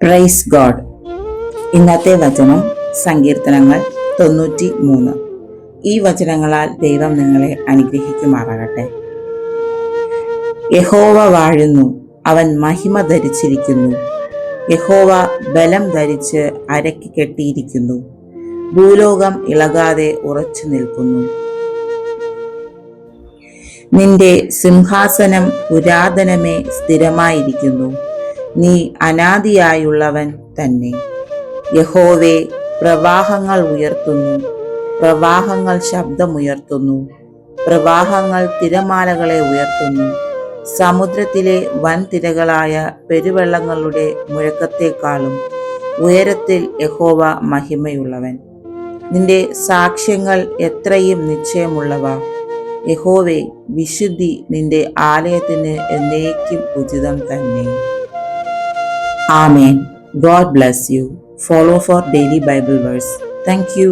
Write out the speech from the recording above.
Praise God. ഇന്നത്തെ വചനം സങ്കീർത്തനങ്ങൾ 93. ഈ വചനങ്ങളാൽ ദൈവം നിങ്ങളെ അനുഗ്രഹിക്കുമാറാകട്ടെ. യഹോവ വാഴുന്നു, അവൻ മഹിമ ധരിച്ചിരിക്കുന്നു. യഹോവ ബലം ധരിച്ച് അരയ്ക്ക് കെട്ടിയിരിക്കുന്നു. ഭൂലോകം ഇളകാതെ ഉറച്ചു നിൽക്കുന്നു. നിന്റെ സിംഹാസനം പുരാതനമേ സ്ഥിരമായിരിക്കുന്നു. നീ അനാദിയായുള്ളവൻ തന്നെ. യഹോവേ, പ്രവാഹങ്ങൾ ഉയർത്തുന്നു, പ്രവാഹങ്ങൾ ശബ്ദമുയർത്തുന്നു, പ്രവാഹങ്ങൾ തിരമാലകളെ ഉയർത്തുന്നു. സമുദ്രത്തിലെ വൻതിരകളായ പെരുവെള്ളങ്ങളുടെ മുഴക്കത്തെക്കാളും ഉയരത്തിൽ യഹോവ മഹിമയുള്ളവൻ. നിന്റെ സാക്ഷ്യങ്ങൾ എത്രയും നിശ്ചയമുള്ളവ. യഹോവേ, വിശുദ്ധി നിന്റെ ആലയത്തിന് എന്നേക്കും ഉചിതം തന്നെ. Amen. God bless you. Follow for daily Bible verse. Thank you.